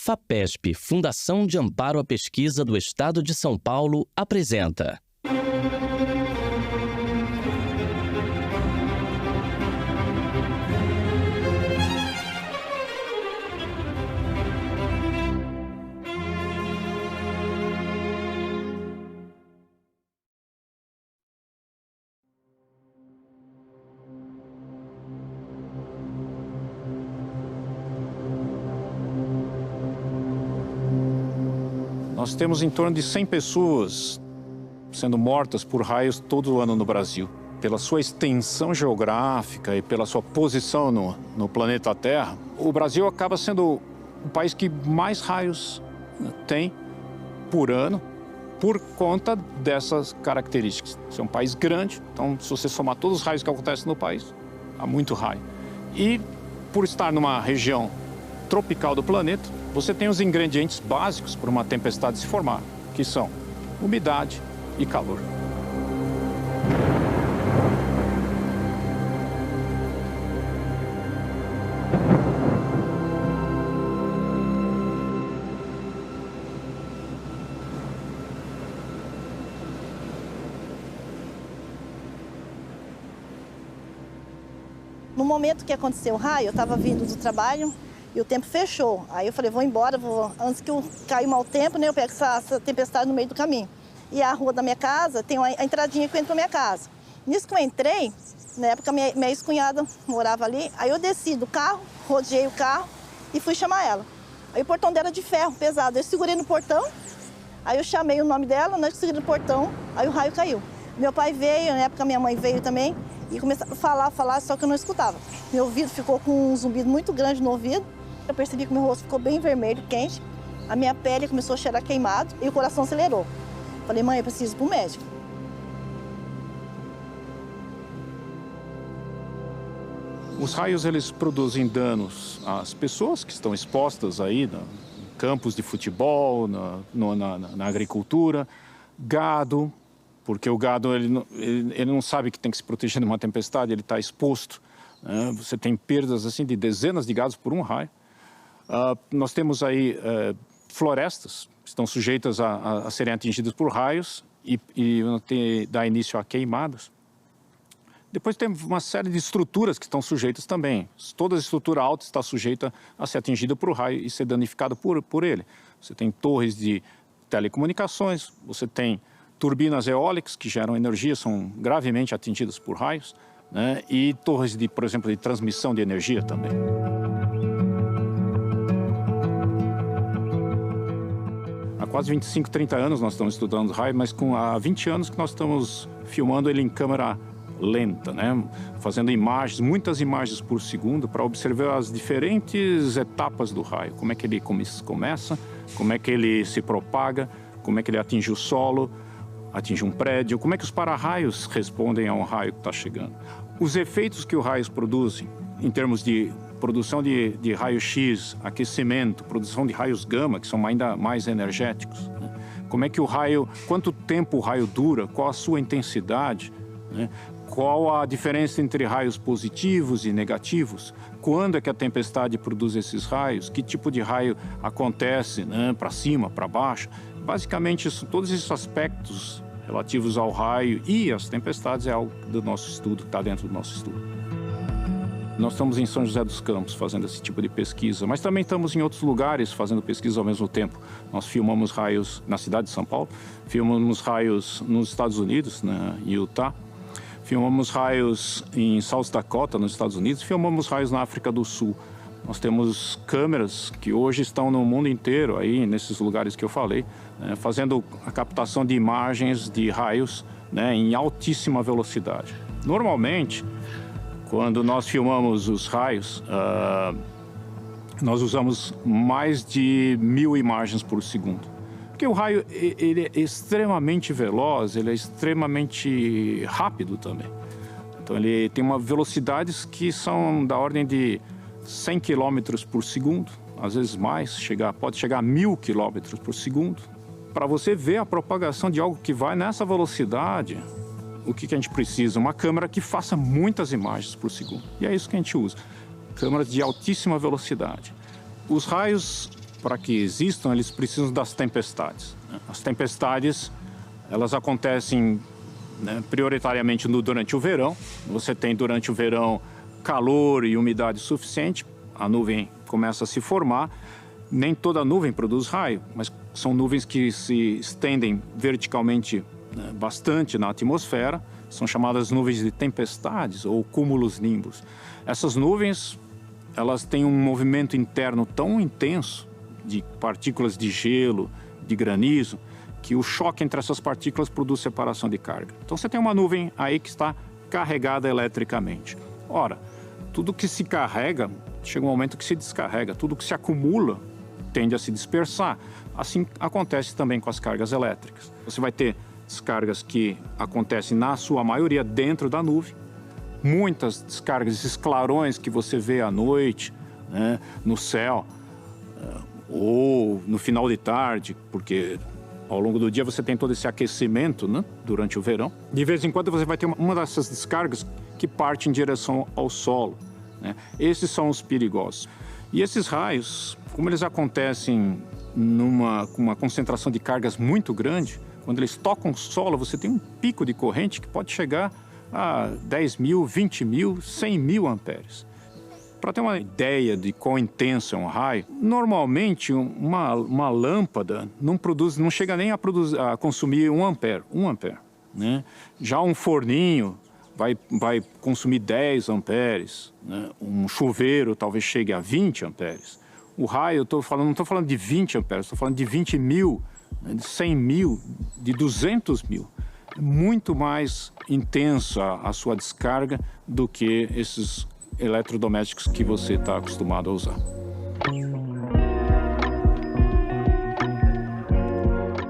FAPESP, Fundação de Amparo à Pesquisa do Estado de São Paulo, apresenta. Nós temos em torno de 100 pessoas sendo mortas por raios todo ano no Brasil. Pela sua extensão geográfica e pela sua posição no planeta Terra, o Brasil acaba sendo o país que mais raios tem por ano por conta dessas características. É um país grande, então se você somar todos os raios que acontecem no país, há muito raio. E por estar numa região tropical do planeta, você tem os ingredientes básicos para uma tempestade se formar, que são umidade e calor. No momento que aconteceu o raio, eu estava vindo do trabalho e o tempo fechou. Aí eu falei, vou embora, antes que caia mau tempo, né, eu pego essa tempestade no meio do caminho. E a rua da minha casa tem a entradinha que eu entro pra minha casa. Nisso que eu entrei, na época minha ex-cunhada morava ali, aí eu desci do carro, rodeei o carro e fui chamar ela. Aí o portão dela de ferro, pesado. Eu segurei no portão, aí eu chamei o nome dela, né, segurei no portão, aí o raio caiu. Meu pai veio, na época minha mãe veio também, e começaram a falar, só que eu não escutava. Meu ouvido ficou com um zumbido muito grande no ouvido. Eu percebi que meu rosto ficou bem vermelho, quente. A minha pele começou a cheirar queimado e o coração acelerou. Falei, mãe, eu preciso ir pro médico. Os raios, eles produzem danos às pessoas que estão expostas aí, em campos de futebol, na agricultura, gado, porque o gado ele não sabe que tem que se proteger de uma tempestade, ele está exposto. Você tem perdas assim, de dezenas de gados por um raio. Nós temos aí florestas que estão sujeitas a serem atingidas por raios e dá início a queimadas. Depois tem uma série de estruturas que estão sujeitas também. Toda estrutura alta está sujeita a ser atingida por raio e ser danificada por ele. Você tem torres de telecomunicações, você tem turbinas eólicas que geram energia, são gravemente atingidas por raios, né? E torres, por exemplo, de transmissão de energia também. Há quase 25, 30 anos nós estamos estudando raio, mas há 20 anos que nós estamos filmando ele em câmera lenta, né? Fazendo imagens, muitas imagens por segundo, para observar as diferentes etapas do raio. Como é que ele começa, como é que ele se propaga, como é que ele atinge o solo, atinge um prédio, como é que os para-raios respondem a um raio que está chegando. Os efeitos que os raios produzem, em termos de produção de raio-x, aquecimento, produção de raios gama, que são ainda mais energéticos, né? Como é que o raio, quanto tempo o raio dura, qual a sua intensidade, né? Qual a diferença entre raios positivos e negativos, quando é que a tempestade produz esses raios, que tipo de raio acontece, né? Para cima, para baixo. Basicamente, todos esses aspectos relativos ao raio e às tempestades é algo do nosso estudo, que está dentro do nosso estudo. Nós estamos em São José dos Campos fazendo esse tipo de pesquisa, mas também estamos em outros lugares fazendo pesquisa ao mesmo tempo. Nós filmamos raios na cidade de São Paulo, filmamos raios nos Estados Unidos, em Utah, filmamos raios em South Dakota, nos Estados Unidos, filmamos raios na África do Sul. Nós temos câmeras que hoje estão no mundo inteiro, aí nesses lugares que eu falei, né, fazendo a captação de imagens de raios, né, em altíssima velocidade. Normalmente, quando nós filmamos os raios, nós usamos mais de 1000 imagens por segundo. Porque o raio ele é extremamente veloz, ele é extremamente rápido também. Então ele tem velocidades que são da ordem de 100 km por segundo, às vezes mais, pode chegar a 1000 km por segundo. Para você ver a propagação de algo que vai nessa velocidade, o que a gente precisa? Uma câmera que faça muitas imagens por segundo. E é isso que a gente usa, câmeras de altíssima velocidade. Os raios para que existam, eles precisam das tempestades. As tempestades, elas acontecem, né, prioritariamente durante o verão. Você tem durante o verão calor e umidade suficiente, a nuvem começa a se formar. Nem toda nuvem produz raio, mas são nuvens que se estendem verticalmente, né, bastante na atmosfera. São chamadas nuvens de tempestades ou cúmulos nimbus. Essas nuvens, elas têm um movimento interno tão intenso de partículas de gelo, de granizo, que o choque entre essas partículas produz separação de carga. Então você tem uma nuvem aí que está carregada eletricamente. Ora, tudo que se carrega, chega um momento que se descarrega. Tudo que se acumula tende a se dispersar. Assim acontece também com as cargas elétricas. Você vai ter descargas que acontecem, na sua maioria, dentro da nuvem. Muitas descargas, esses clarões que você vê à noite, né, no céu, ou no final de tarde, porque ao longo do dia você tem todo esse aquecimento, né, durante o verão. De vez em quando você vai ter uma dessas descargas que parte em direção ao solo, né? Esses são os perigosos. E esses raios, como eles acontecem com uma concentração de cargas muito grande, quando eles tocam o solo, você tem um pico de corrente que pode chegar a 10 mil, 20 mil, 100 mil amperes. Para ter uma ideia de quão intenso é um raio, normalmente uma lâmpada não chega nem a consumir 1 ampere, né? Já um forninho vai consumir 10 amperes, né? Um chuveiro talvez chegue a 20 amperes. O raio, não estou falando de 20 amperes, estou falando de 20 mil, de 100 mil, de 200 mil. É muito mais intensa a sua descarga do que esses eletrodomésticos que você está acostumado a usar.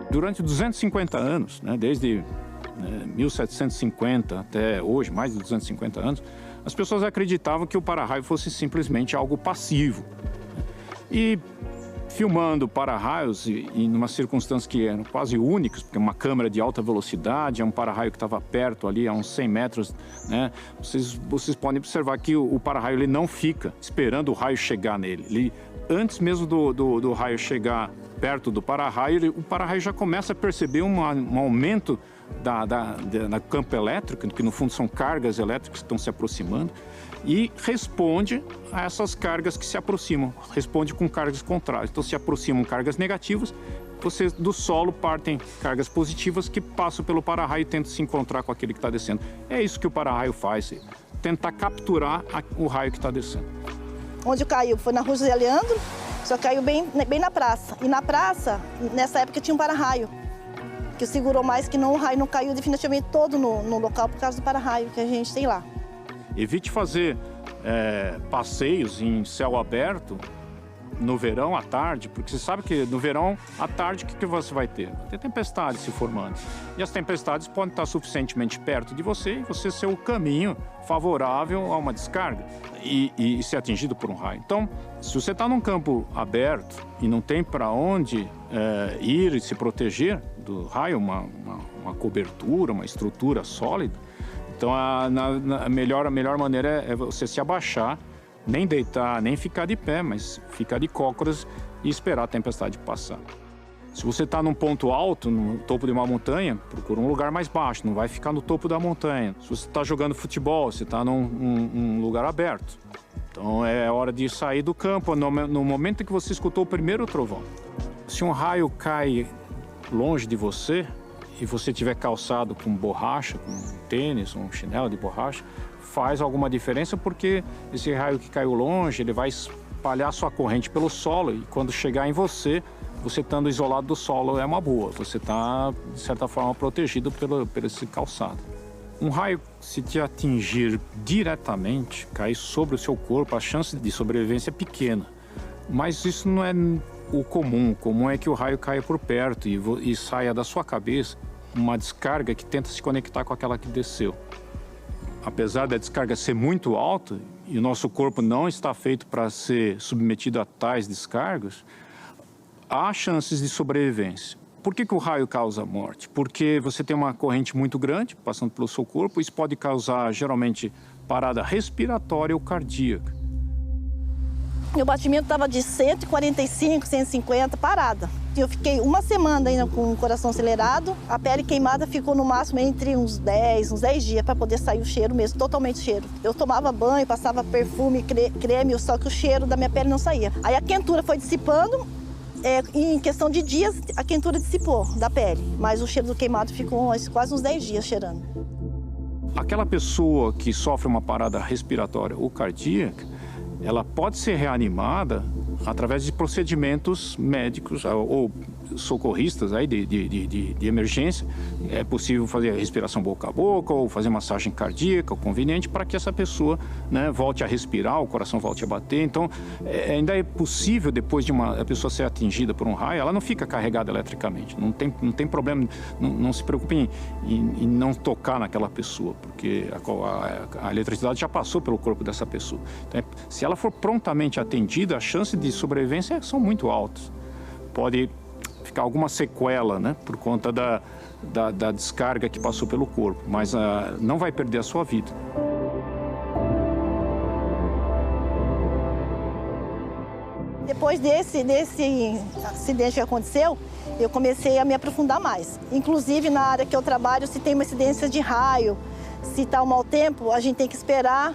Durante 250 anos, né, desde 1750 até hoje, mais de 250 anos, as pessoas acreditavam que o para-raio fosse simplesmente algo passivo. E filmando para-raios em umas circunstâncias que eram quase únicas, porque uma câmera de alta velocidade, é um para-raio que estava perto ali, a uns 100 metros, né? Vocês podem observar que o para-raio ele não fica esperando o raio chegar nele. Ele, antes mesmo do raio chegar perto do para-raio, o para-raio já começa a perceber um aumento da campo elétrico, que no fundo são cargas elétricas que estão se aproximando, e responde a essas cargas que se aproximam, responde com cargas contrárias. Então se aproximam cargas negativas, do solo partem cargas positivas que passam pelo para-raio e tentam se encontrar com aquele que está descendo. É isso que o para-raio faz, tentar capturar o raio que está descendo. Onde caiu foi na Rua José Leandro, só caiu bem na praça. E na praça, nessa época, tinha um para-raio, que segurou mais, que o raio não caiu definitivamente todo no local por causa do para-raio que a gente tem lá. Evite fazer passeios em céu aberto no verão à tarde, porque você sabe que no verão à tarde o que você vai ter? Vai ter tempestades se formando. E as tempestades podem estar suficientemente perto de você e você ser o caminho favorável a uma descarga e ser atingido por um raio. Então, se você está num campo aberto e não tem para onde ir e se proteger do raio, uma cobertura, uma estrutura sólida, então a melhor maneira é você se abaixar, nem deitar, nem ficar de pé, mas ficar de cócoras e esperar a tempestade passar. Se você está num ponto alto, no topo de uma montanha, procura um lugar mais baixo, não vai ficar no topo da montanha. Se você está jogando futebol, você está num lugar aberto. Então é hora de sair do campo no momento em que você escutou o primeiro trovão. Se um raio cai longe de você e você tiver calçado com borracha, com um tênis, um chinelo de borracha, faz alguma diferença, porque esse raio que caiu longe, ele vai espalhar sua corrente pelo solo e quando chegar em você estando isolado do solo é uma boa. Você está, de certa forma, protegido por esse calçado. Um raio, se te atingir diretamente, cair sobre o seu corpo, a chance de sobrevivência é pequena. Mas isso não é o comum. O comum é que o raio caia por perto e saia da sua cabeça uma descarga que tenta se conectar com aquela que desceu. Apesar da descarga ser muito alta e o nosso corpo não está feito para ser submetido a tais descargas, há chances de sobrevivência. Por que o raio causa morte? Porque você tem uma corrente muito grande passando pelo seu corpo, isso pode causar geralmente parada respiratória ou cardíaca. Meu batimento estava de 145, 150, parada. Eu fiquei uma semana ainda com o coração acelerado, a pele queimada ficou no máximo entre uns 10 dias para poder sair o cheiro mesmo, totalmente o cheiro. Eu tomava banho, passava perfume, creme, só que o cheiro da minha pele não saía. Aí a quentura foi dissipando, em questão de dias a quentura dissipou da pele, mas o cheiro do queimado ficou quase uns 10 dias cheirando. Aquela pessoa que sofre uma parada respiratória ou cardíaca, ela pode ser reanimada através de procedimentos médicos ou socorristas aí de emergência. É possível fazer respiração boca a boca ou fazer massagem cardíaca, conveniente, para que essa pessoa, né, volte a respirar, o coração volte a bater. Então, ainda é possível, depois de a pessoa ser atingida por um raio, ela não fica carregada eletricamente. Não tem problema, não se preocupe em não tocar naquela pessoa, porque a eletricidade já passou pelo corpo dessa pessoa. Então, se ela for prontamente atendida, as chances de sobrevivência são muito altas. Pode ficar alguma sequela, né, por conta da descarga que passou pelo corpo, mas não vai perder a sua vida. Depois desse acidente que aconteceu, eu comecei a me aprofundar mais. Inclusive, na área que eu trabalho, se tem uma incidência de raio, se está um mau tempo, a gente tem que esperar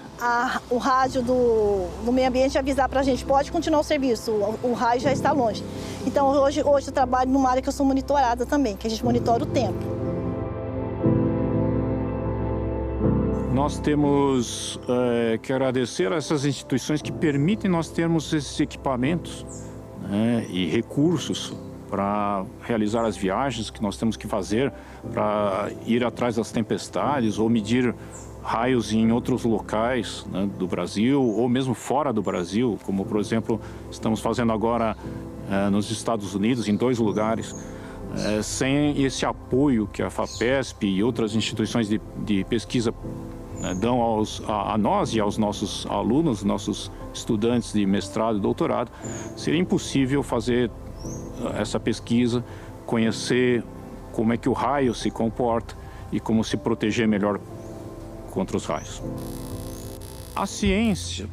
o rádio do meio ambiente avisar para a gente, pode continuar o serviço, o raio já está longe. Então, hoje eu trabalho numa área que eu sou monitorada também, que a gente monitora o tempo. Nós temos que agradecer a essas instituições que permitem nós termos esses equipamentos, né, e recursos para realizar as viagens que nós temos que fazer para ir atrás das tempestades ou medir raios em outros locais, né, do Brasil ou mesmo fora do Brasil, como, por exemplo, estamos fazendo agora nos Estados Unidos, em 2 lugares. Sem esse apoio que a FAPESP e outras instituições de pesquisa dão a nós e aos nossos alunos, nossos estudantes de mestrado e doutorado, seria impossível fazer essa pesquisa, conhecer como é que o raio se comporta e como se proteger melhor contra os raios. A ciência,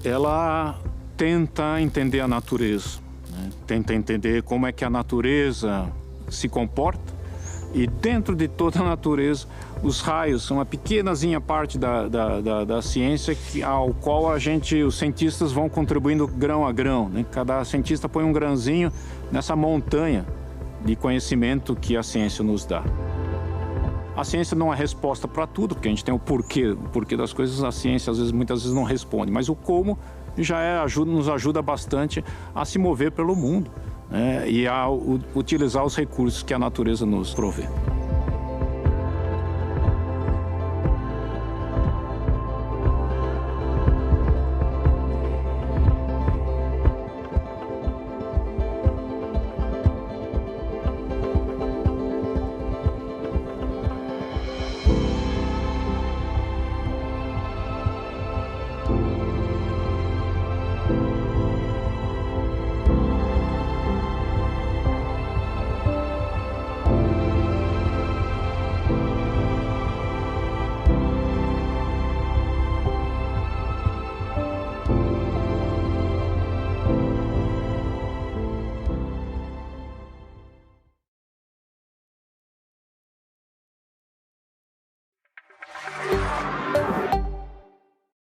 ela tenta entender a natureza, né? Tenta entender como é que a natureza se comporta, e dentro de toda a natureza, os raios são uma pequenazinha parte da ciência ao qual os cientistas vão contribuindo grão a grão, né? Cada cientista põe um grãozinho nessa montanha de conhecimento que a ciência nos dá. A ciência não é resposta para tudo, porque a gente tem o porquê das coisas, a ciência muitas vezes não responde, mas o como já nos ajuda bastante a se mover pelo mundo, né, e a utilizar os recursos que a natureza nos provê.